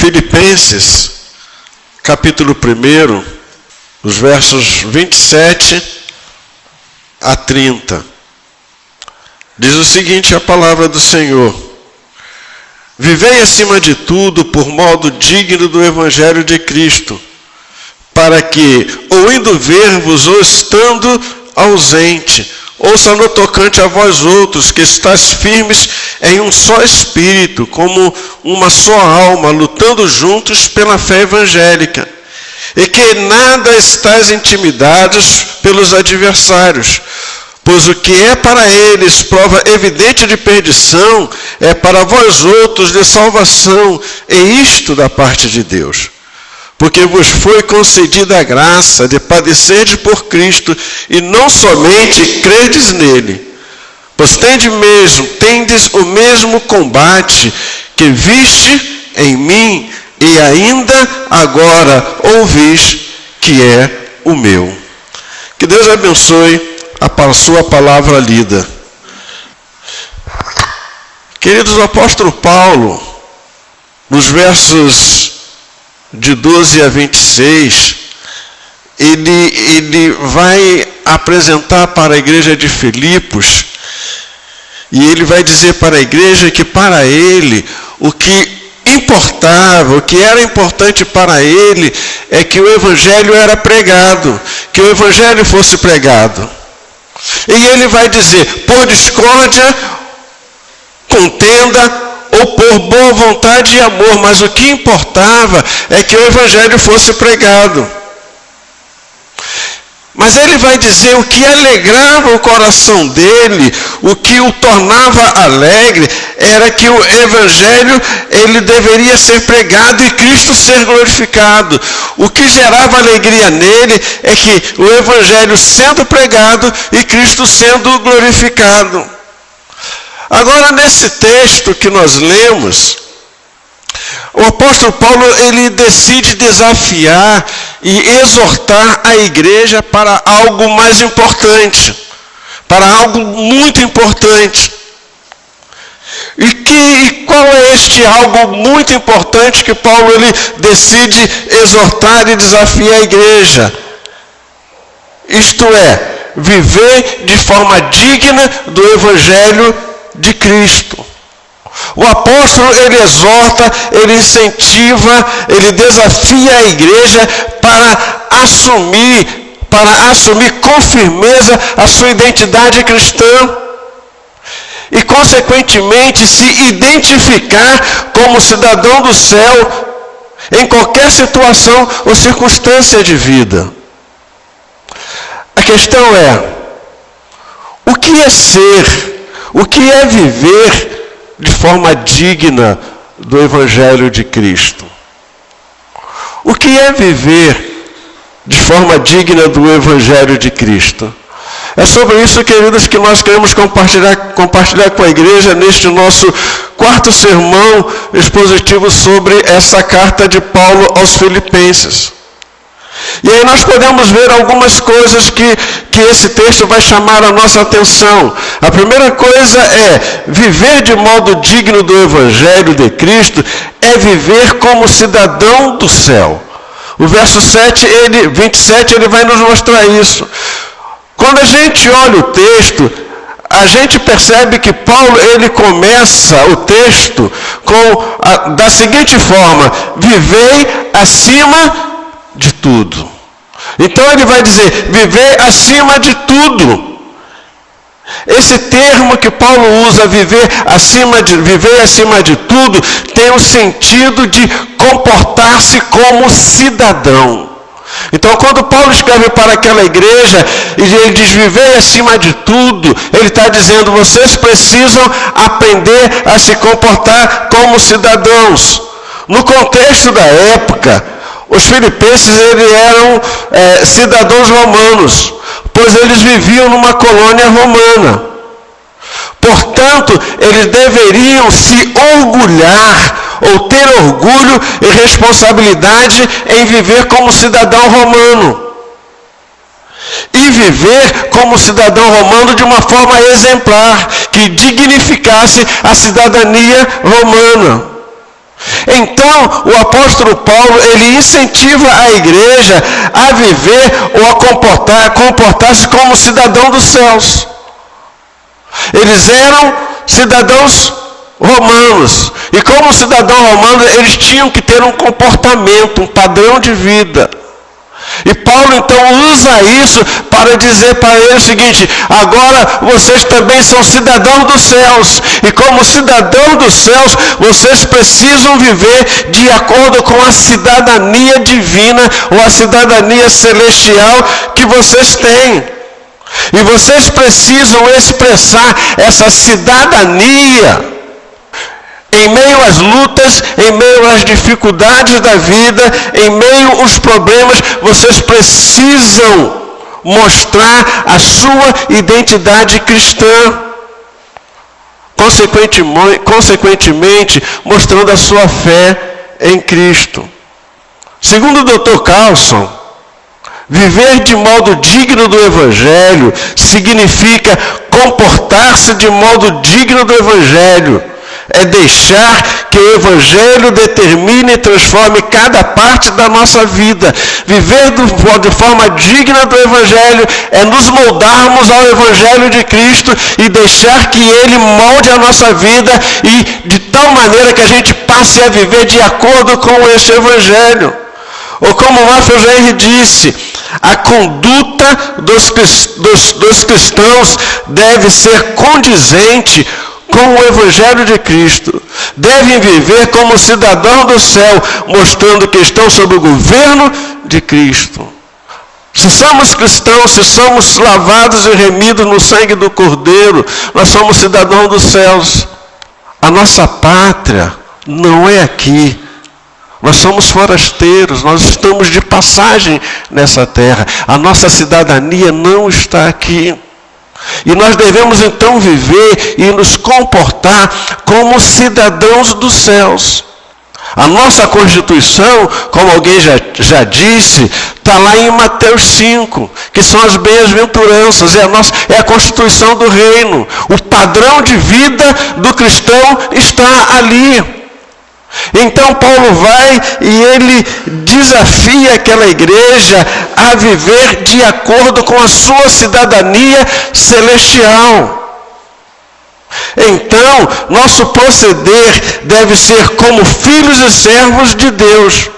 Filipenses, capítulo 1, os versos 27 a 30. Diz o seguinte a palavra do Senhor: vivei acima de tudo por modo digno do Evangelho de Cristo, para que, ou indo ver-vos, ou estando ausente, ouça no tocante a vós outros, que estáis firmes em um só espírito, como uma só alma, lutando juntos pela fé evangélica, e que nada estáis intimidados pelos adversários, pois o que é para eles prova evidente de perdição, é para vós outros de salvação, e isto da parte de Deus. Porque vos foi concedida a graça de padecerdes por Cristo, e não somente credes nele, pois tendes o mesmo combate que viste em mim, e ainda agora ouvis que é o meu. Que Deus abençoe a sua palavra lida. Queridos, o apóstolo Paulo, nos versos de 12 a 26, ele vai apresentar para a igreja de Filipos, e ele vai dizer para a igreja que para ele, o que importava, o que era importante para ele, é que o evangelho era pregado, que o evangelho fosse pregado. E ele vai dizer, por discórdia, contenda, ou por boa vontade e amor, mas o que importava é que o evangelho fosse pregado. Mas ele vai dizer o que alegrava o coração dele, o que o tornava alegre, era que o evangelho ele deveria ser pregado e Cristo ser glorificado. O que gerava alegria nele é que o evangelho sendo pregado e Cristo sendo glorificado. Agora, nesse texto que nós lemos, o apóstolo Paulo ele decide desafiar e exortar a igreja para algo mais importante, para algo muito importante. E qual é este algo muito importante que Paulo ele decide exortar e desafiar a igreja? Isto é, viver de forma digna do Evangelho de Cristo. O apóstolo, ele exorta, ele incentiva, ele desafia a igreja para assumir com firmeza a sua identidade cristã e, consequentemente, se identificar como cidadão do céu em qualquer situação ou circunstância de vida. A questão é, o que é ser? O que é viver de forma digna do Evangelho de Cristo? O que é viver de forma digna do Evangelho de Cristo? É sobre isso, queridos, que nós queremos compartilhar com a igreja neste nosso quarto sermão expositivo sobre essa carta de Paulo aos Filipenses. E aí nós podemos ver algumas coisas que esse texto vai chamar a nossa atenção. A primeira coisa é, viver de modo digno do Evangelho de Cristo é viver como cidadão do céu. O verso 27, ele vai nos mostrar isso. Quando a gente olha o texto, a gente percebe que Paulo, ele começa o texto da seguinte forma: vivei acima de tudo. Então ele vai dizer, viver acima de tudo. Esse termo que Paulo usa, viver acima de tudo, tem o sentido de comportar-se como cidadão. Então, quando Paulo escreve para aquela igreja, e ele diz, viver acima de tudo, ele está dizendo, vocês precisam aprender a se comportar como cidadãos. No contexto da época, os filipenses eram cidadãos romanos, pois eles viviam numa colônia romana. Portanto, eles deveriam se orgulhar ou ter orgulho e responsabilidade em viver como cidadão romano. E viver como cidadão romano de uma forma exemplar, que dignificasse a cidadania romana. Então, o apóstolo Paulo, ele incentiva a igreja a viver ou a comportar-se como cidadão dos céus. Eles eram cidadãos romanos. E como cidadão romano, eles tinham que ter um comportamento, um padrão de vida. E Paulo então usa isso para dizer para eles o seguinte: agora vocês também são cidadãos dos céus. E como cidadão dos céus, vocês precisam viver de acordo com a cidadania divina ou a cidadania celestial que vocês têm. E vocês precisam expressar essa cidadania em meio às lutas, em meio às dificuldades da vida, em meio aos problemas. Vocês precisam mostrar a sua identidade cristã. Consequentemente, mostrando a sua fé em Cristo. Segundo o Dr. Carlson, viver de modo digno do Evangelho significa comportar-se de modo digno do Evangelho. É deixar que o Evangelho determine e transforme cada parte da nossa vida. Viver de forma digna do Evangelho é nos moldarmos ao Evangelho de Cristo e deixar que Ele molde a nossa vida e de tal maneira que a gente passe a viver de acordo com esse Evangelho. Ou como Raphael Jair disse, a conduta dos cristãos deve ser condizente com o Evangelho de Cristo. Devem viver como cidadão do céu, mostrando que estão sob o governo de Cristo. Se somos cristãos, se somos lavados e remidos no sangue do Cordeiro, nós somos cidadãos dos céus. A nossa pátria não é aqui. Nós somos forasteiros, nós estamos de passagem nessa terra. A nossa cidadania não está aqui. E nós devemos então viver e nos comportar como cidadãos dos céus. A nossa Constituição, como alguém já disse, está lá em Mateus 5, que são as bem-aventuranças, é a Constituição do reino. O padrão de vida do cristão está ali. Então Paulo vai e ele desafia aquela igreja a viver de acordo com a sua cidadania celestial. Então, nosso proceder deve ser como filhos e servos de Deus.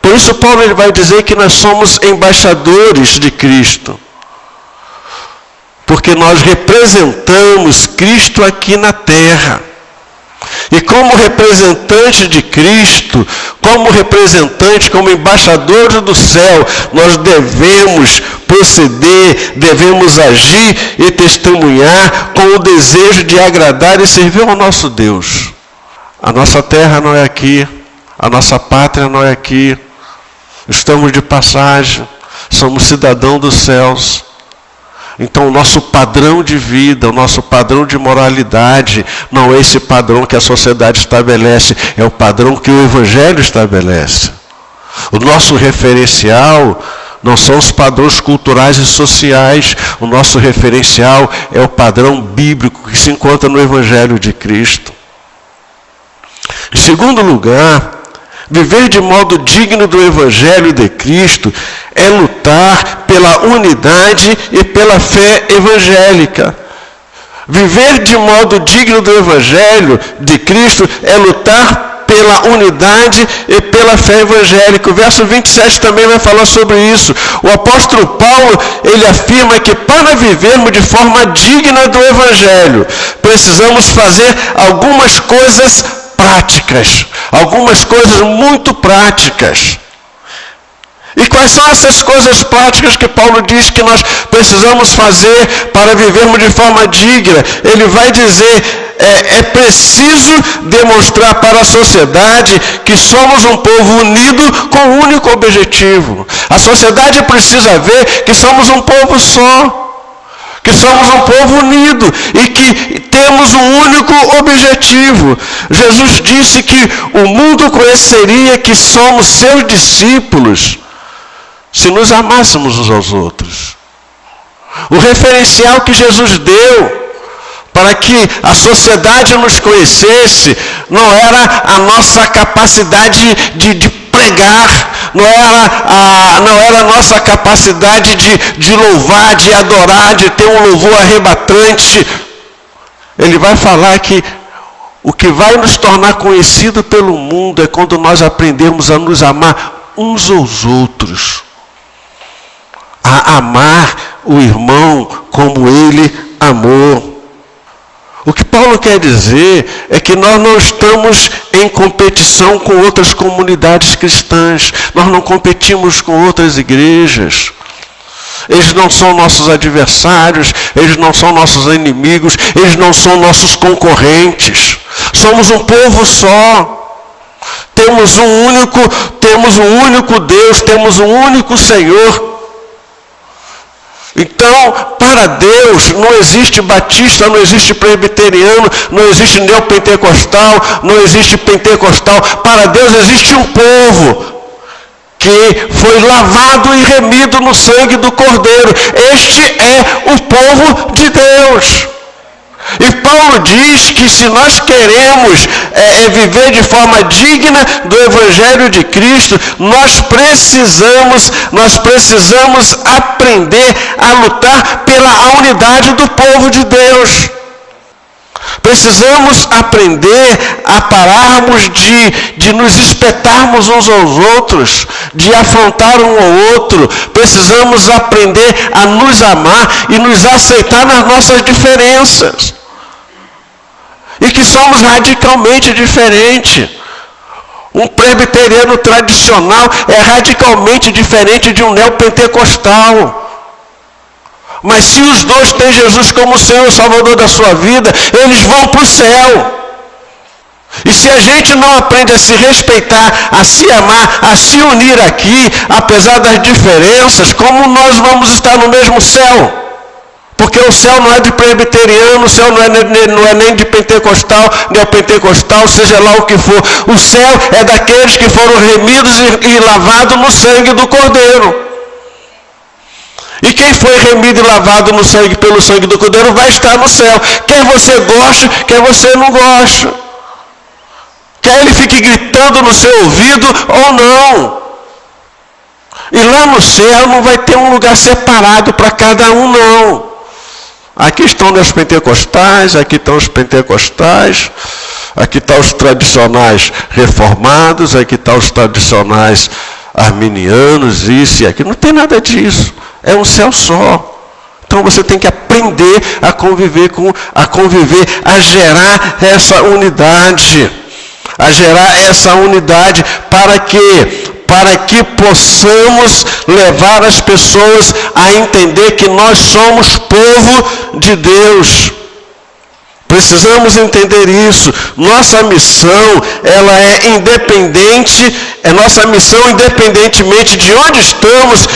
Por isso Paulo ele vai dizer que nós somos embaixadores de Cristo. Porque nós representamos Cristo aqui na terra. E como representante de Cristo, como embaixadores do céu, nós devemos proceder, devemos agir e testemunhar com o desejo de agradar e servir ao nosso Deus. A nossa terra não é aqui, a nossa pátria não é aqui, estamos de passagem, somos cidadãos dos céus. Então o nosso padrão de vida, o nosso padrão de moralidade, não é esse padrão que a sociedade estabelece, é o padrão que o Evangelho estabelece. O nosso referencial não são os padrões culturais e sociais, o nosso referencial é o padrão bíblico que se encontra no Evangelho de Cristo. Em segundo lugar, viver de modo digno do Evangelho de Cristo é lutar pela unidade e pela fé evangélica. Viver de modo digno do Evangelho de Cristo é lutar pela unidade e pela fé evangélica. O verso 27 também vai falar sobre isso. O apóstolo Paulo, ele afirma que para vivermos de forma digna do Evangelho, precisamos fazer algumas coisas práticas, algumas coisas muito práticas. E quais são essas coisas práticas que Paulo diz que nós precisamos fazer para vivermos de forma digna? Ele vai dizer, é preciso demonstrar para a sociedade que somos um povo unido com um único objetivo. A sociedade precisa ver que somos um povo só. Que somos um povo unido e que temos um único objetivo. Jesus disse que o mundo conheceria que somos seus discípulos se nos amássemos uns aos outros. O referencial que Jesus deu para que a sociedade nos conhecesse, não era a nossa capacidade de pregar, não era a nossa capacidade de louvar, de adorar, de ter um louvor arrebatante. Ele vai falar que o que vai nos tornar conhecido pelo mundo é quando nós aprendemos a nos amar uns aos outros, a amar o irmão como ele amou. O que Paulo quer dizer é que nós não estamos em competição com outras comunidades cristãs, nós não competimos com outras igrejas. Eles não são nossos adversários, eles não são nossos inimigos, eles não são nossos concorrentes. Somos um povo só. Temos um único Deus, temos um único Senhor. Então, para Deus, não existe batista, não existe presbiteriano, não existe neopentecostal, não existe pentecostal. Para Deus existe um povo que foi lavado e remido no sangue do Cordeiro. Este é o povo de Deus. E Paulo diz que se nós queremos viver de forma digna do Evangelho de Cristo, nós precisamos aprender a lutar pela unidade do povo de Deus. Precisamos aprender a pararmos de nos espetarmos uns aos outros, de afrontar um ao outro. Precisamos aprender a nos amar e nos aceitar nas nossas diferenças. E que somos radicalmente diferentes. Um presbiteriano tradicional é radicalmente diferente de um neopentecostal. Mas se os dois têm Jesus como Senhor e Salvador da sua vida, eles vão para o céu. E se a gente não aprende a se respeitar, a se amar, a se unir aqui, apesar das diferenças, como nós vamos estar no mesmo céu? Porque o céu não é de presbiteriano, o céu não é nem de pentecostal, neopentecostal, seja lá o que for. O céu é daqueles que foram remidos e lavados no sangue do Cordeiro. E quem foi remido e lavado pelo sangue do Cordeiro vai estar no céu. Quer você goste, quer você não goste. Quer ele fique gritando no seu ouvido ou não. E lá no céu não vai ter um lugar separado para cada um, não. Aqui estão os pentecostais, aqui estão os pentecostais, aqui estão os tradicionais reformados, aqui estão os tradicionais arminianos, isso e aquilo. Não tem nada disso. É um céu só. Então você tem que aprender a conviver, a gerar essa unidade. Para que possamos levar as pessoas a entender que nós somos povo de Deus. Precisamos entender isso. Nossa missão, ela é independente, nossa missão independentemente de onde estamos,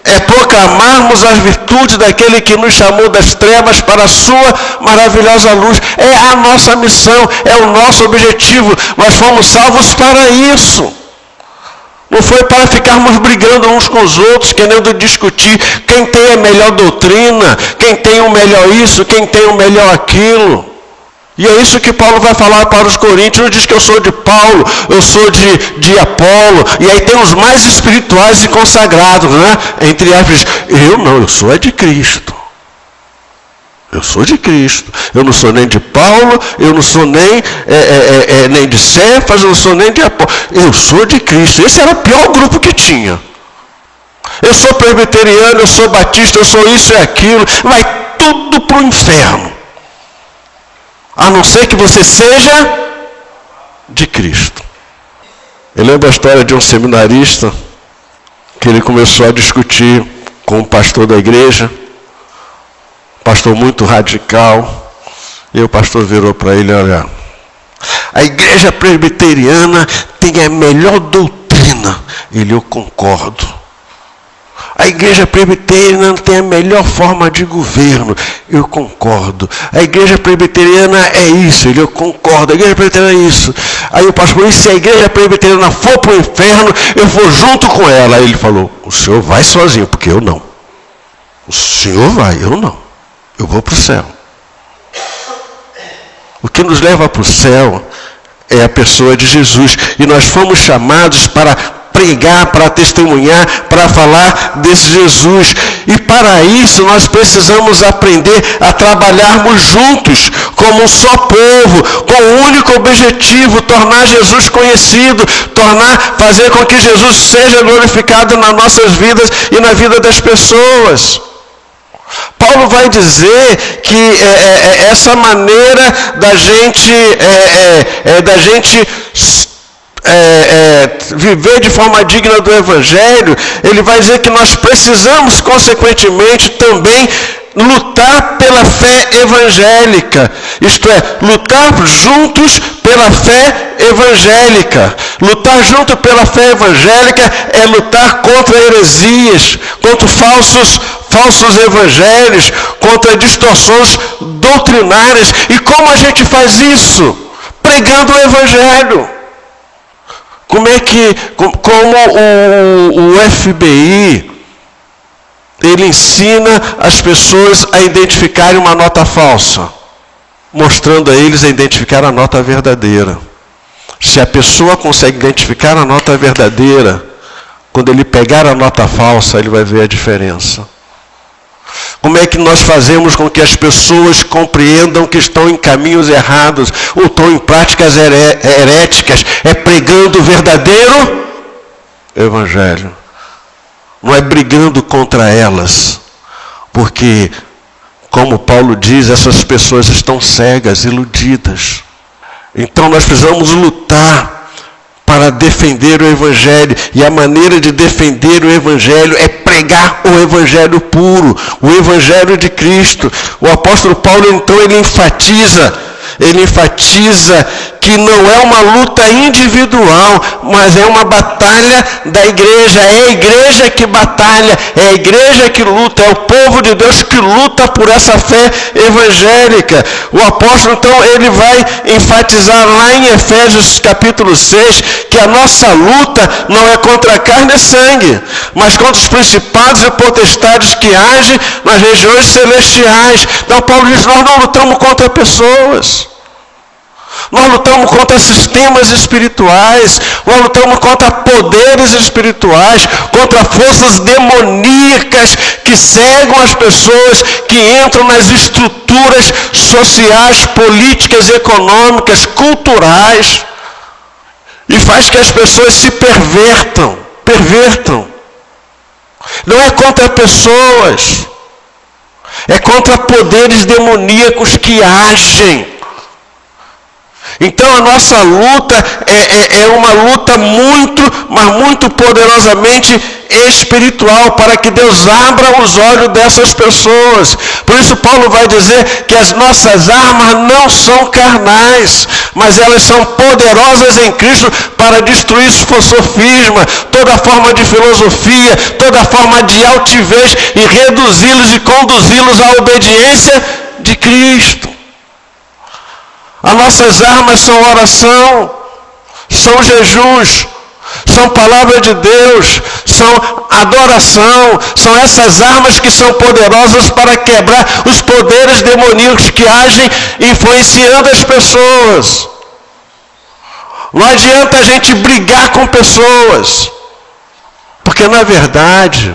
é proclamarmos as virtudes daquele que nos chamou das trevas para a sua maravilhosa luz. É a nossa missão, é o nosso objetivo. Nós fomos salvos para isso. Não foi para ficarmos brigando uns com os outros, querendo discutir quem tem a melhor doutrina, quem tem o melhor isso, quem tem o melhor aquilo. E é isso que Paulo vai falar para os coríntios. Não diz que eu sou de Paulo, eu sou de Apolo. E aí tem os mais espirituais e consagrados, né? Entre aspas, eu sou de Cristo. Eu sou de Cristo. Eu não sou nem de Paulo, eu não sou nem de Cefas, eu não sou nem de Apolo. Eu sou de Cristo. Esse era o pior grupo que tinha. Eu sou presbiteriano, eu sou batista, eu sou isso e aquilo. Vai tudo para o inferno. A não ser que você seja de Cristo. Eu lembro a história de um seminarista que ele começou a discutir com um pastor da igreja. Pastor muito radical, e o pastor virou para ele, olha, a igreja presbiteriana tem a melhor doutrina. Ele, eu concordo. A igreja presbiteriana tem a melhor forma de governo. Eu concordo. A igreja presbiteriana é isso. Ele, eu concordo. A igreja presbiteriana é isso. Aí o pastor falou, e se a igreja presbiteriana for para o inferno, eu vou junto com ela. Aí ele falou, o senhor vai sozinho, porque eu não. O senhor vai, eu não. Eu vou para o céu. O que nos leva para o céu é a pessoa de Jesus. E nós fomos chamados para pregar, para testemunhar, para falar desse Jesus. E para isso nós precisamos aprender a trabalharmos juntos, como um só povo, com o único objetivo, tornar Jesus conhecido, fazer com que Jesus seja glorificado nas nossas vidas e na vida das pessoas. Paulo vai dizer que essa maneira da gente viver de forma digna do Evangelho, ele vai dizer que nós precisamos, consequentemente, também lutar pela fé evangélica. Isto é, lutar juntos pela fé evangélica. Lutar junto pela fé evangélica é lutar contra heresias, contra falsos evangelhos, contra distorções doutrinárias. E como a gente faz isso? Pregando o Evangelho. Como o FBI, ele ensina as pessoas a identificarem uma nota falsa, mostrando a eles a identificar a nota verdadeira. Se a pessoa consegue identificar a nota verdadeira, quando ele pegar a nota falsa, ele vai ver a diferença. Como é que nós fazemos com que as pessoas compreendam que estão em caminhos errados ou estão em práticas heréticas? É pregando o verdadeiro Evangelho. Não é brigando contra elas. Porque, como Paulo diz, essas pessoas estão cegas, iludidas. Então nós precisamos lutar para defender o Evangelho. E a maneira de defender o Evangelho é pregar o Evangelho puro, o Evangelho de Cristo. O apóstolo Paulo, então, ele enfatiza que não é uma luta individual, mas é uma batalha da igreja. É a igreja que batalha, é a igreja que luta, é o povo de Deus que luta por essa fé evangélica. O apóstolo, então, ele vai enfatizar lá em Efésios capítulo 6, que a nossa luta não é contra carne e sangue, mas contra os principados e potestades que agem nas regiões celestiais. Então Paulo diz, nós não lutamos contra pessoas. Nós lutamos contra sistemas espirituais, nós lutamos contra poderes espirituais, contra forças demoníacas que cegam as pessoas, que entram nas estruturas sociais, políticas, econômicas, culturais, e faz que as pessoas se pervertam. Não é contra pessoas, é contra poderes demoníacos que agem. Então a nossa luta é uma luta muito poderosamente espiritual, para que Deus abra os olhos dessas pessoas. Por isso Paulo vai dizer que as nossas armas não são carnais, mas elas são poderosas em Cristo para destruir sofisma, toda forma de filosofia, toda forma de altivez, e reduzi-los e conduzi-los à obediência de Cristo. As nossas armas são oração, são jejuns, são palavra de Deus, são adoração, são essas armas que são poderosas para quebrar os poderes demoníacos que agem influenciando as pessoas. Não adianta a gente brigar com pessoas, porque na verdade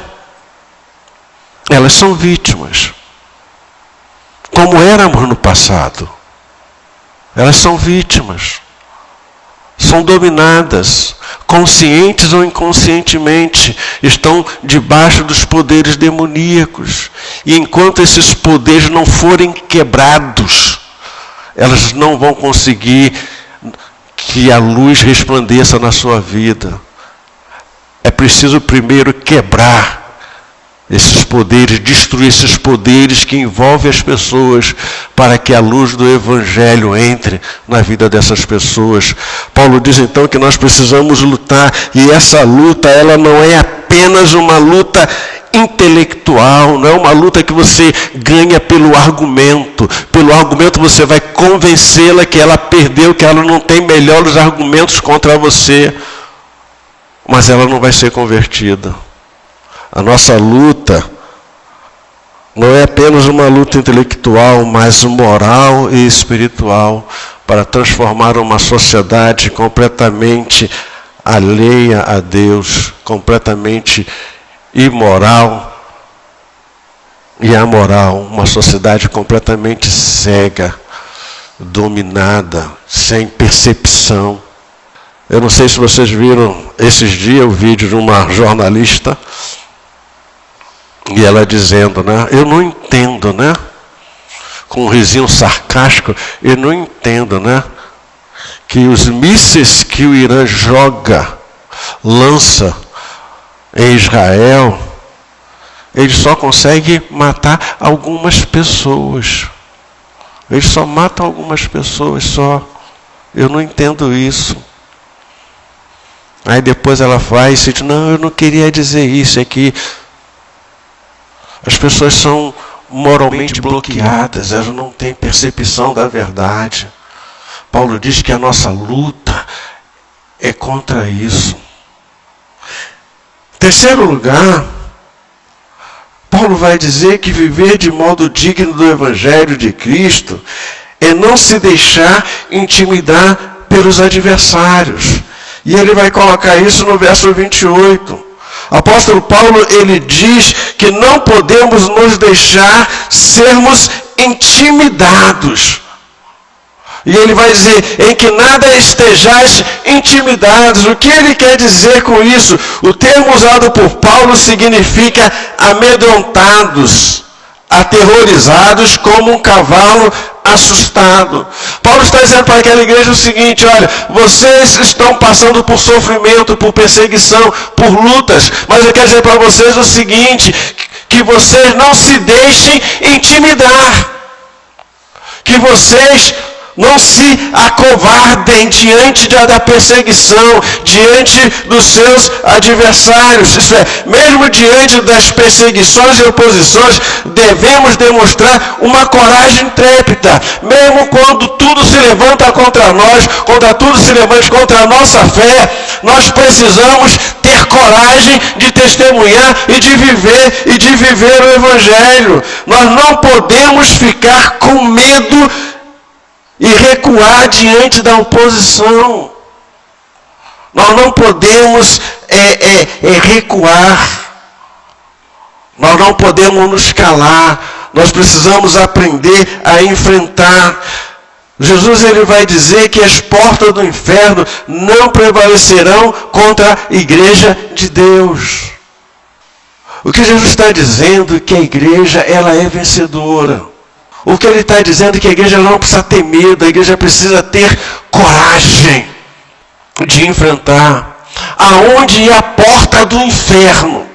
elas são vítimas, como éramos no passado. Elas são vítimas, são dominadas, conscientes ou inconscientemente, estão debaixo dos poderes demoníacos. E enquanto esses poderes não forem quebrados, elas não vão conseguir que a luz resplandeça na sua vida. É preciso primeiro quebrar esses poderes, destruir esses poderes que envolvem as pessoas, para que a luz do Evangelho entre na vida dessas pessoas. Paulo diz então que nós precisamos lutar, e essa luta, ela não é apenas uma luta intelectual, não é uma luta que você ganha pelo argumento. Pelo argumento você vai convencê-la que ela perdeu, que ela não tem melhores argumentos contra você, mas ela não vai ser convertida. A nossa luta Não é apenas uma luta intelectual, mas moral e espiritual para transformar uma sociedade completamente alheia a Deus, completamente imoral e amoral, uma sociedade completamente cega, dominada, sem percepção. Eu não sei se vocês viram esses dias o vídeo de uma jornalista e ela dizendo, né? Eu não entendo, né? Com um risinho sarcástico, eu não entendo, né? Que os mísseis que o Irã lança em Israel, ele só consegue matar algumas pessoas. Eles só matam algumas pessoas, só. Eu não entendo isso. Aí depois ela faz e diz, não, eu não queria dizer isso, é que as pessoas são moralmente bloqueadas, elas não têm percepção da verdade. Paulo diz que a nossa luta é contra isso. Em terceiro lugar, Paulo vai dizer que viver de modo digno do Evangelho de Cristo é não se deixar intimidar pelos adversários. E ele vai colocar isso no verso 28. O apóstolo Paulo, ele diz que não podemos nos deixar sermos intimidados. E ele vai dizer, em que nada estejais intimidados. O que ele quer dizer com isso? O termo usado por Paulo significa amedrontados, aterrorizados como um cavalo assustado. Paulo está dizendo para aquela igreja o seguinte, olha, vocês estão passando por sofrimento, por perseguição, por lutas, mas eu quero dizer para vocês o seguinte, que vocês não se deixem intimidar, que vocês não se acovardem diante da perseguição, diante dos seus adversários. Isso é, mesmo diante das perseguições e oposições, devemos demonstrar uma coragem intrépida. Mesmo quando tudo se levanta contra nós, quando tudo se levanta contra a nossa fé, nós precisamos ter coragem de testemunhar e de viver o Evangelho. Nós não podemos ficar com medo e recuar diante da oposição. Nós não podemos recuar. Nós não podemos nos calar. Nós precisamos aprender a enfrentar. Jesus ele vai dizer que as portas do inferno não prevalecerão contra a igreja de Deus. O que Jesus está dizendo é que a igreja ela é vencedora. O que ele está dizendo é que a igreja não precisa ter medo, a igreja precisa ter coragem de enfrentar. Aonde é a porta do inferno,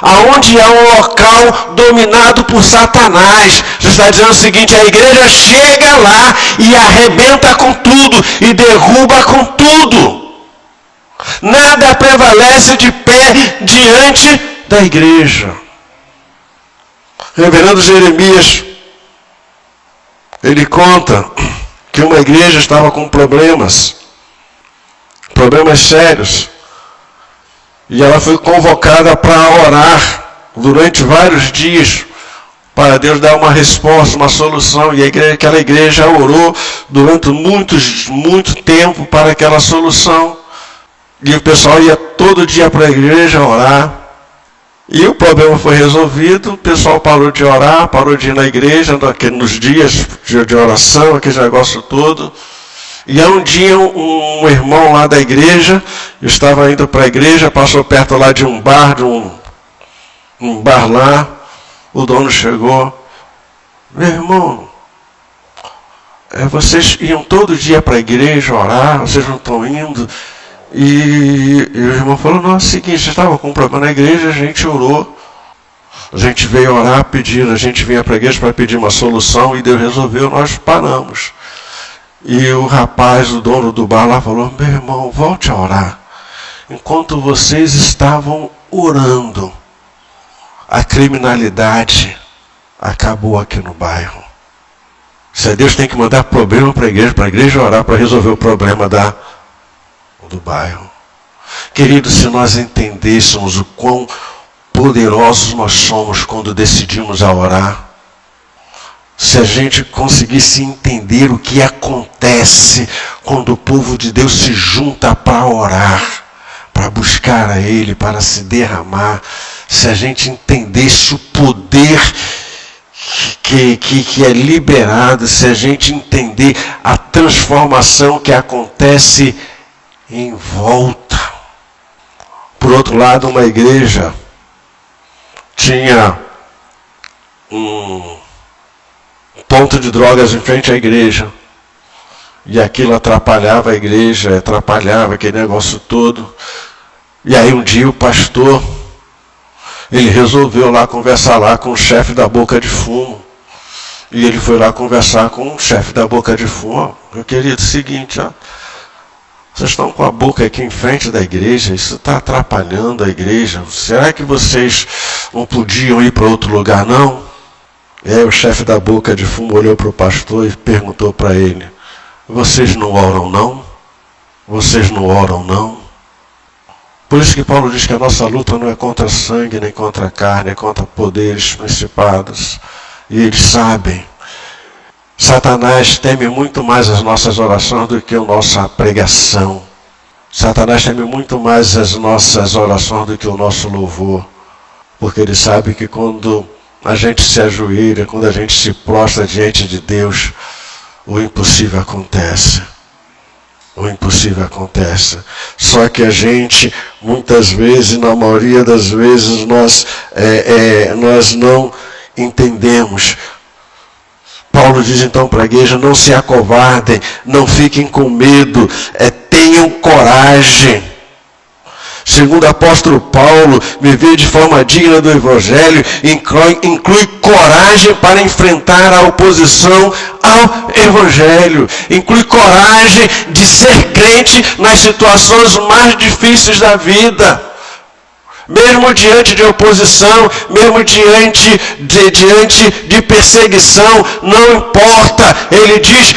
aonde é um local dominado por Satanás, Jesus está dizendo o seguinte, a igreja chega lá e arrebenta com tudo, e derruba com tudo. Nada prevalece de pé diante da igreja. Reverendo Jeremias, ele conta que uma igreja estava com problemas sérios. E ela foi convocada para orar durante vários dias, para Deus dar uma resposta, uma solução. E aquela igreja orou durante muito tempo para aquela solução. E o pessoal ia todo dia para a igreja orar. E o problema foi resolvido, o pessoal parou de orar, parou de ir na igreja, nos dias de oração, aquele negócio todo. E aí um dia um irmão lá da igreja, eu estava indo para a igreja, passou perto lá de um bar, um bar lá, o dono chegou, meu irmão, vocês iam todo dia para a igreja orar, vocês não estão indo? E o irmão falou, não, é o seguinte, estava com um problema na igreja, a gente orou, a gente veio orar, a gente vinha para a igreja para pedir uma solução e Deus resolveu, nós paramos. E o rapaz, o dono do bar lá falou, meu irmão, volte a orar. Enquanto vocês estavam orando, a criminalidade acabou aqui no bairro. Se Deus tem que mandar problema para a igreja orar para resolver o problema do bairro. Queridos, se nós entendêssemos o quão poderosos nós somos quando decidimos a orar. Se a gente conseguisse entender o que acontece quando o povo de Deus se junta para orar, para buscar a Ele, para se derramar, se a gente entendesse o poder que é liberado, se a gente entender a transformação que acontece em volta. Por outro lado, uma igreja tinha um ponto de drogas em frente à igreja. E aquilo atrapalhava a igreja, atrapalhava aquele negócio todo. E aí um dia o pastor, ele resolveu lá conversar lá com o chefe da boca de fumo. E ele foi lá conversar com o chefe da boca de fumo. Meu querido, seguinte, ó, vocês estão com a boca aqui em frente da igreja, isso está atrapalhando a igreja. Será que vocês não podiam ir para outro lugar, não? E aí o chefe da boca de fumo olhou para o pastor e perguntou para ele: vocês não oram, não? Vocês não oram, não? Por isso que Paulo diz que a nossa luta não é contra sangue, nem contra carne, é contra poderes, principados. E eles sabem. Satanás teme muito mais as nossas orações do que a nossa pregação. Satanás teme muito mais as nossas orações do que o nosso louvor. Porque ele sabe que quando a gente se ajoelha, quando a gente se prostra diante de Deus, o impossível acontece. O impossível acontece. Só que a gente, muitas vezes, na maioria das vezes, nós não entendemos. Paulo diz então para a igreja: não se acovardem, não fiquem com medo, tenham coragem. Segundo o apóstolo Paulo, viver de forma digna do Evangelho inclui coragem para enfrentar a oposição ao Evangelho. Inclui coragem de ser crente nas situações mais difíceis da vida. Mesmo diante de oposição, mesmo diante de perseguição, não importa. Ele diz: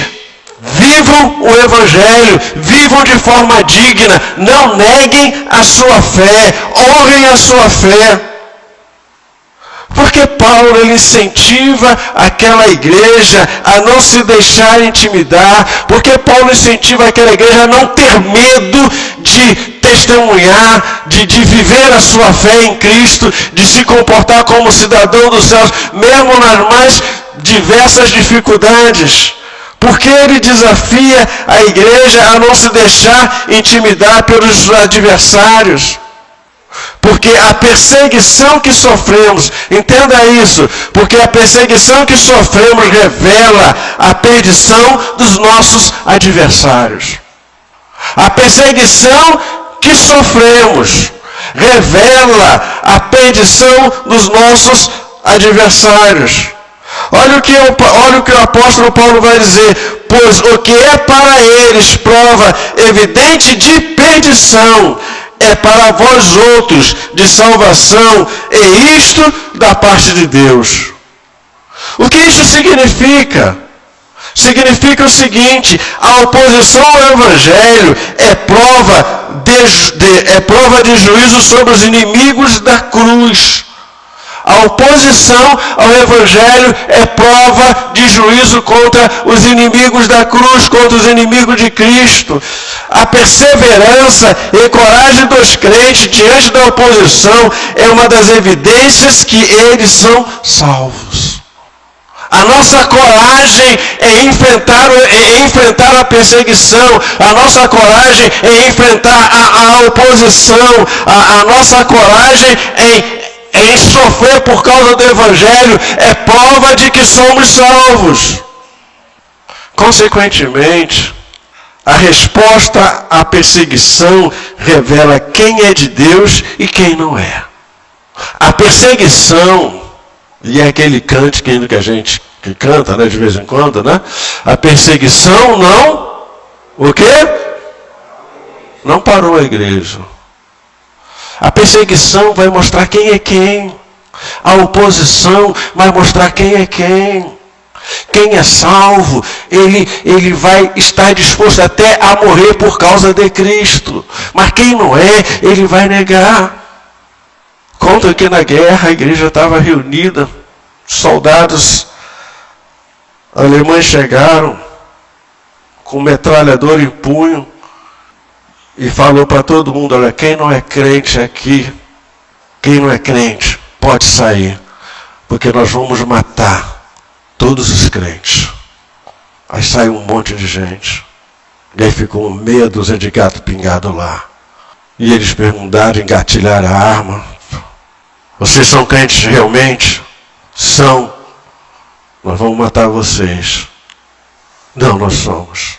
vivam o Evangelho, vivam de forma digna, não neguem a sua fé, honrem a sua fé. Porque Paulo, ele incentiva aquela igreja a não se deixar intimidar, porque Paulo incentiva aquela igreja a não ter medo de testemunhar, de viver a sua fé em Cristo, de se comportar como cidadão dos céus, mesmo nas mais diversas dificuldades. Porque ele desafia a igreja a não se deixar intimidar pelos adversários. Porque a perseguição que sofremos, entenda isso, porque a perseguição que sofremos revela a perdição dos nossos adversários. A perseguição que sofremos revela a perdição dos nossos adversários. Olha o que o apóstolo Paulo vai dizer: pois o que é para eles prova evidente de perdição, é para vós outros de salvação, e isto da parte de Deus. O que isso significa? Significa o seguinte: a oposição ao Evangelho é prova de juízo sobre os inimigos da cruz. A oposição ao Evangelho é prova de juízo contra os inimigos da cruz, contra os inimigos de Cristo. A perseverança e coragem dos crentes diante da oposição é uma das evidências que eles são salvos. A nossa coragem é enfrentar a perseguição. A nossa coragem é enfrentar a oposição. A nossa coragem em sofrer por causa do Evangelho é prova de que somos salvos. Consequentemente, a resposta à perseguição revela quem é de Deus e quem não é. A perseguição, e é aquele cântico que a gente canta, né, de vez em quando, né? A perseguição não, o quê? Não parou a igreja. A perseguição vai mostrar quem é quem. A oposição vai mostrar quem é quem. Quem é salvo, ele vai estar disposto até a morrer por causa de Cristo. Mas quem não é, ele vai negar. contam que na guerra a igreja estava reunida, soldados alemães chegaram com metralhador em punho e falou para todo mundo: olha, quem não é crente aqui, quem não é crente, pode sair, porque nós vamos matar todos os crentes. Aí saiu um monte de gente. E aí ficou meia dúzia de gato pingado lá. E eles perguntaram, engatilharam a arma: vocês são crentes realmente? São. Nós vamos matar vocês. Não, nós somos.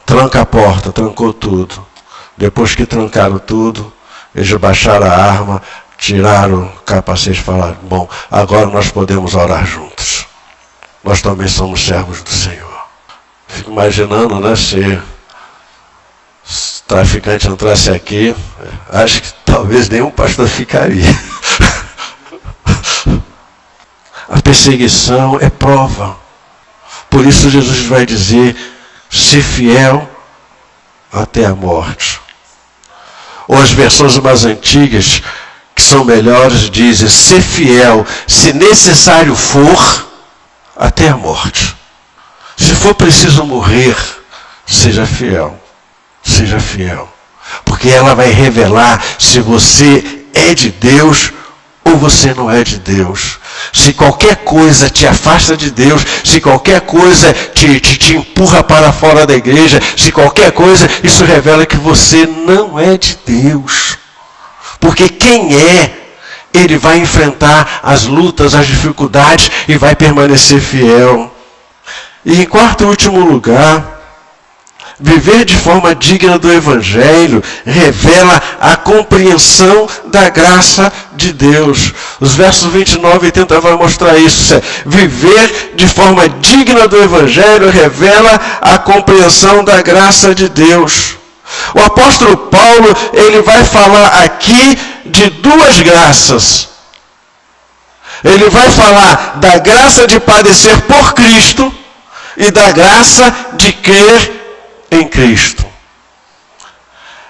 Tranca a porta, trancou tudo. Depois que trancaram tudo, eles baixaram a arma, tiraram o capacete e falaram: bom, agora nós podemos orar juntos. Nós também somos servos do Senhor. Fico imaginando, né, se traficante entrasse aqui, acho que talvez nenhum pastor ficaria. A perseguição é prova. Por isso Jesus vai dizer: ser fiel até a morte. Ou as versões mais antigas, que são melhores, dizem: ser fiel, se necessário for, até a morte. Se for preciso morrer, seja fiel. Seja fiel. Porque ela vai revelar se você é de Deus ou você não é de Deus. Se qualquer coisa te afasta de Deus, se qualquer coisa te empurra para fora da igreja, se qualquer coisa, isso revela que você não é de Deus. Porque quem é, ele vai enfrentar as lutas, as dificuldades e vai permanecer fiel. E em quarto e último lugar, viver de forma digna do Evangelho revela a compreensão da graça de Deus. Os versos 29 e 30 vão mostrar isso. Viver de forma digna do Evangelho revela a compreensão da graça de Deus. O apóstolo Paulo, ele vai falar aqui de duas graças. Ele vai falar da graça de padecer por Cristo e da graça de crer em Cristo.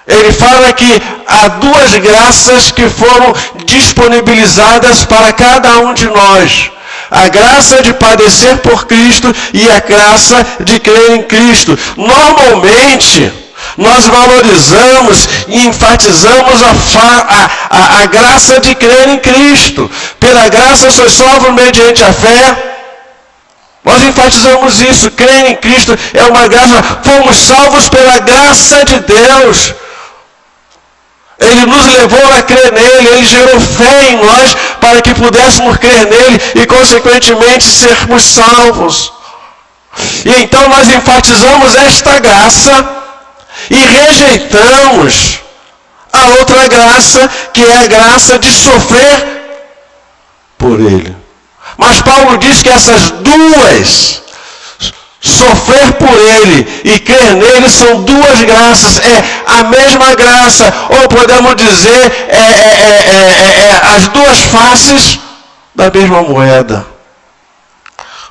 Ele fala que há duas graças que foram disponibilizadas para cada um de nós. A graça de padecer por Cristo e a graça de crer em Cristo. Normalmente, nós valorizamos e enfatizamos a graça de crer em Cristo. Pela graça sois salvos mediante a fé. Nós enfatizamos isso, crer em Cristo é uma graça, fomos salvos pela graça de Deus. Ele nos levou a crer nele, ele gerou fé em nós para que pudéssemos crer nele e consequentemente sermos salvos. E então nós enfatizamos esta graça e rejeitamos a outra graça, que é a graça de sofrer por ele. Mas Paulo diz que essas duas, sofrer por ele e crer nele, são duas graças. É a mesma graça, ou podemos dizer, as duas faces da mesma moeda.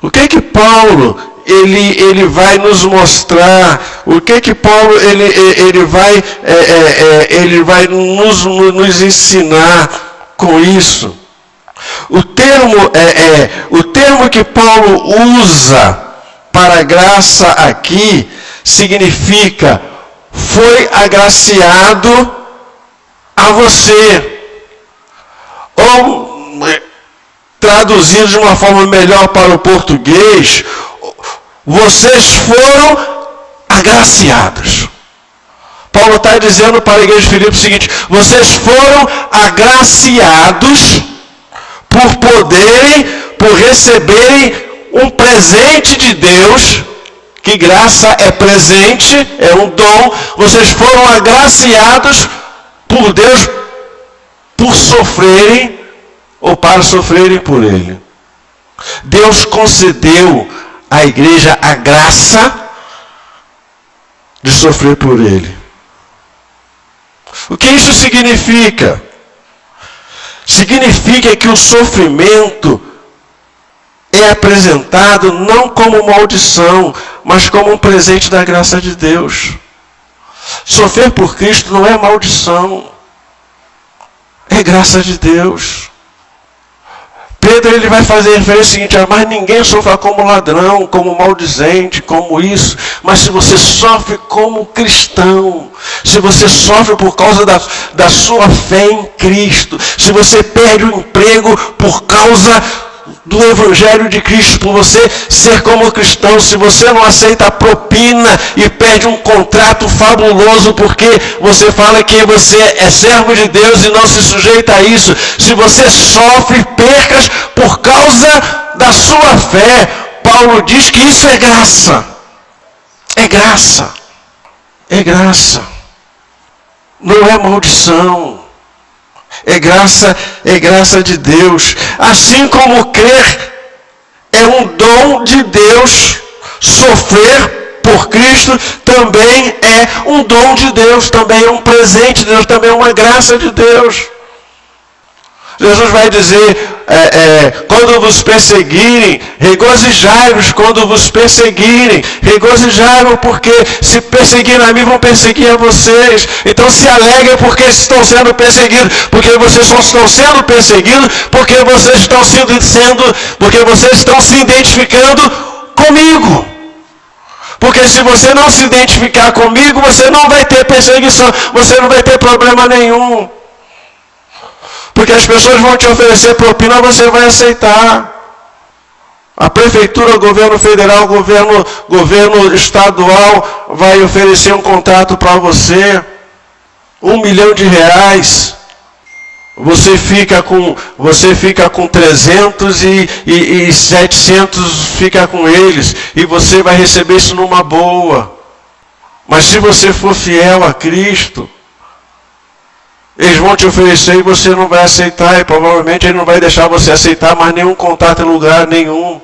O que Paulo ele vai nos mostrar? O que Paulo ele vai nos ensinar com isso? O termo que Paulo usa para graça aqui significa foi agraciado a você. Ou, traduzido de uma forma melhor para o português, vocês foram agraciados. Paulo está dizendo para a igreja de Filipe o seguinte: vocês foram agraciados por receberem um presente de Deus, que graça é presente, é um dom. Vocês foram agraciados por Deus por sofrerem ou para sofrerem por Ele. Deus concedeu à igreja a graça de sofrer por Ele. O que isso significa? Significa que o sofrimento é apresentado não como maldição, mas como um presente da graça de Deus. Sofrer por Cristo não é maldição, é É graça de Deus. Pedro ele vai fazer referência ao seguinte: mas ninguém sofre como ladrão, como maldizente, como isso. Mas se você sofre como cristão, se você sofre por causa da sua fé em Cristo, se você perde o emprego por causa do Evangelho de Cristo, por você ser como cristão, se você não aceita a propina e perde um contrato fabuloso porque você fala que você é servo de Deus e não se sujeita a isso, se você sofre percas por causa da sua fé, Paulo diz que isso é graça. É graça. É graça. Não é maldição. É graça de Deus. Assim como crer é um dom de Deus, sofrer por Cristo também é um dom de Deus, também é um presente de Deus, também é uma graça de Deus. Jesus vai dizer, quando vos perseguirem, regozijai-vos quando vos perseguirem, regozijai-vos porque se perseguirem a mim, vão perseguir a vocês. Então se alegrem porque estão sendo perseguidos, porque vocês só estão sendo perseguidos, porque vocês estão se identificando comigo. Porque se você não se identificar comigo, você não vai ter perseguição, você não vai ter problema nenhum. Porque as pessoas vão te oferecer propina, você vai aceitar. A prefeitura, o governo federal, o governo estadual vai oferecer um contrato para você. R$1 milhão. Você fica com 300 e 700 fica com eles. E você vai receber isso numa boa. Mas se você for fiel a Cristo, eles vão te oferecer e você não vai aceitar. E provavelmente ele não vai deixar você aceitar mais nenhum contato em lugar nenhum.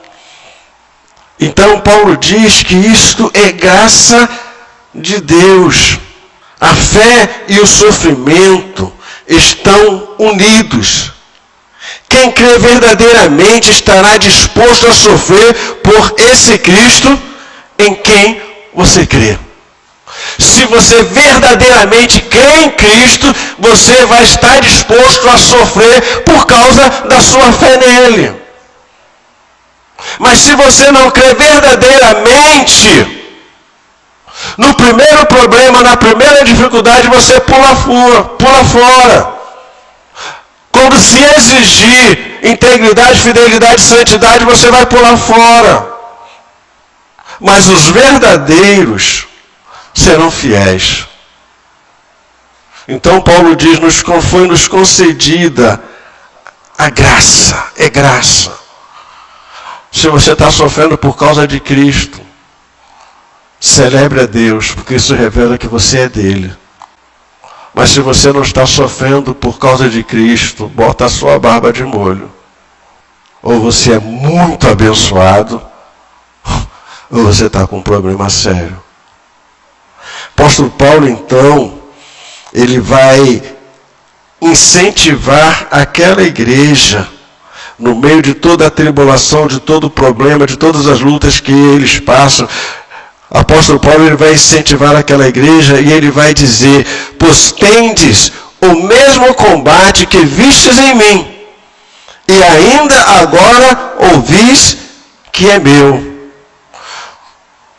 Então Paulo diz que isto é graça de Deus. A fé e o sofrimento estão unidos. Quem crê verdadeiramente estará disposto a sofrer por esse Cristo em quem você crê. Se você verdadeiramente crê em Cristo, você vai estar disposto a sofrer por causa da sua fé nele. Mas se você não crê verdadeiramente, no primeiro problema, na primeira dificuldade, você pula fora. Quando se exigir integridade, fidelidade, santidade, você vai pular fora. Mas os verdadeiros serão fiéis. Então Paulo diz, foi nos concedida a graça, é graça. Se você está sofrendo por causa de Cristo, celebre a Deus, porque isso revela que você é dele. Mas se você não está sofrendo por causa de Cristo, bota a sua barba de molho. Ou você é muito abençoado, ou você está com um problema sério. Apóstolo Paulo, então, ele vai incentivar aquela igreja, no meio de toda a tribulação, de todo o problema, de todas as lutas que eles passam. Apóstolo Paulo ele vai incentivar aquela igreja e ele vai dizer, pois tendes o mesmo combate que vistes em mim, e ainda agora ouvis que é meu.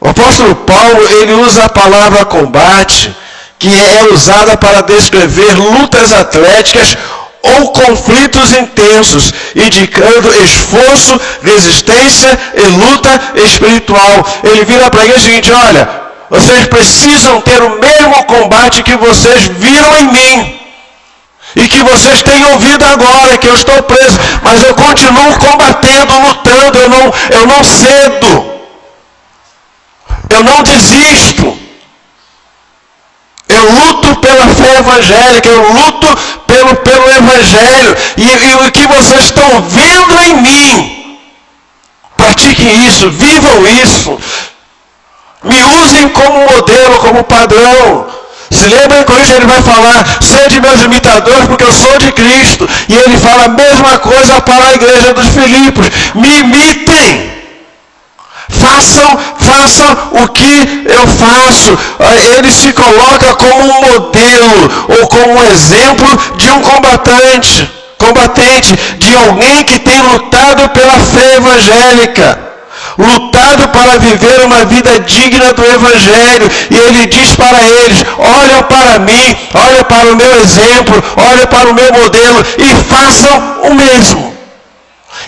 O apóstolo Paulo, ele usa a palavra combate, que é usada para descrever lutas atléticas ou conflitos intensos, indicando esforço, resistência e luta espiritual. Ele vira para a igreja o seguinte, olha, vocês precisam ter o mesmo combate que vocês viram em mim. E que vocês têm ouvido agora, que eu estou preso, mas eu continuo combatendo, lutando, eu não cedo. Eu não desisto. Eu luto pela fé evangélica, eu luto pelo Evangelho. E o que vocês estão vendo em mim, pratiquem isso, vivam isso. Me usem como modelo, como padrão. Se lembrem com isso, ele vai falar, sede meus imitadores, porque eu sou de Cristo. E ele fala a mesma coisa para a igreja dos Filipos. Me imitem. Façam façam o que eu faço. Ele se coloca como um modelo ou como um exemplo de um combatente, de alguém que tem lutado pela fé evangélica, lutado para viver uma vida digna do Evangelho. E ele diz para eles: olhem para mim, olhem para o meu exemplo, olhem para o meu modelo e façam o mesmo.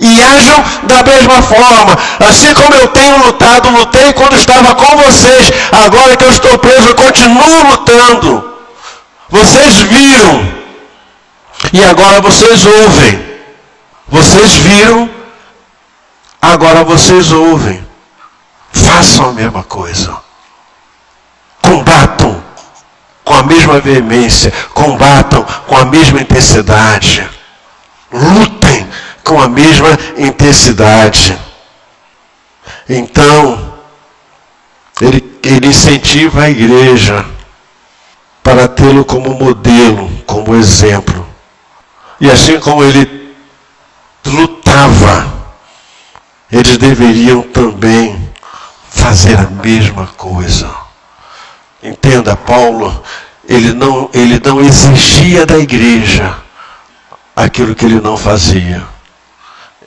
E ajam da mesma forma. Assim como eu tenho lutado, lutei quando estava com vocês, agora que eu estou preso, eu continuo lutando. Vocês viram, e agora vocês ouvem. Vocês viram, agora vocês ouvem. Façam a mesma coisa. Combatam com a mesma veemência. Combatam com a mesma intensidade. Lutem com a mesma intensidade. Então, ele incentiva a igreja para tê-lo como modelo, como exemplo. E assim como ele lutava, eles deveriam também fazer a mesma coisa. Entenda, Paulo, ele não exigia da igreja aquilo que ele não fazia.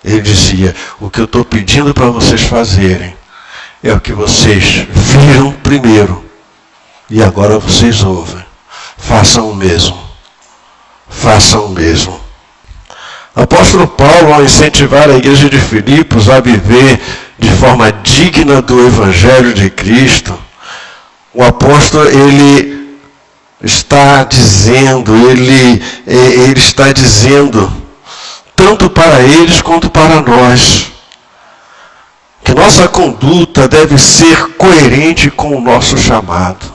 Ele dizia: o que eu estou pedindo para vocês fazerem é o que vocês viram primeiro e agora vocês ouvem. Façam o mesmo. Façam o mesmo. O apóstolo Paulo, ao incentivar a igreja de Filipos a viver de forma digna do Evangelho de Cristo, o apóstolo, ele está dizendo, tanto para eles quanto para nós, que nossa conduta deve ser coerente com o nosso chamado.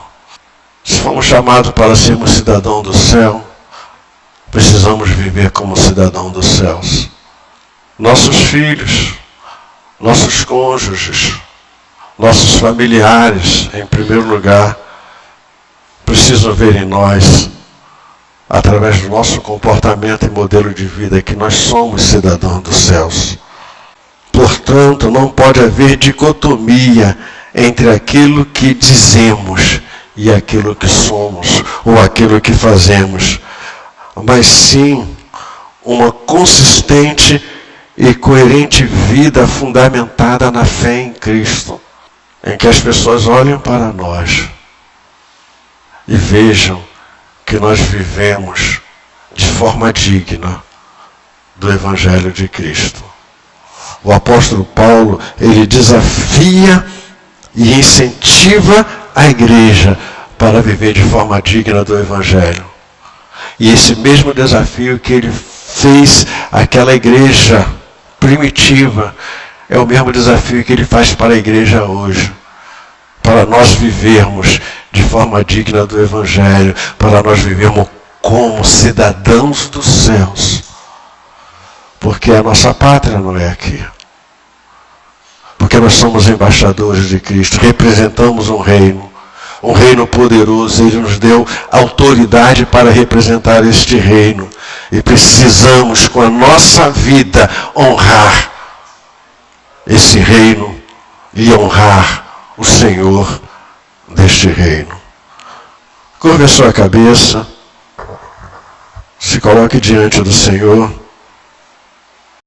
Se fomos chamados para sermos cidadãos do céu, precisamos viver como cidadão dos céus. Nossos filhos, nossos cônjuges, nossos familiares, em primeiro lugar, precisam ver em nós, através do nosso comportamento e modelo de vida, que nós somos cidadãos dos céus. Portanto, não pode haver dicotomia entre aquilo que dizemos e aquilo que somos, ou aquilo que fazemos, mas sim uma consistente e coerente vida fundamentada na fé em Cristo, em que as pessoas olhem para nós e vejam que nós vivemos de forma digna do Evangelho de Cristo. O apóstolo Paulo, ele desafia e incentiva a igreja para viver de forma digna do Evangelho. E esse mesmo desafio que ele fez àquela igreja primitiva é o mesmo desafio que ele faz para a igreja hoje. Para nós vivermos de forma digna do Evangelho, para nós vivermos como cidadãos dos céus. Porque a nossa pátria não é aqui. Porque nós somos embaixadores de Cristo, representamos um reino poderoso. Ele nos deu autoridade para representar este reino. E precisamos, com a nossa vida, honrar esse reino e honrar o Senhor deste reino. Curve a sua cabeça, se coloque diante do Senhor.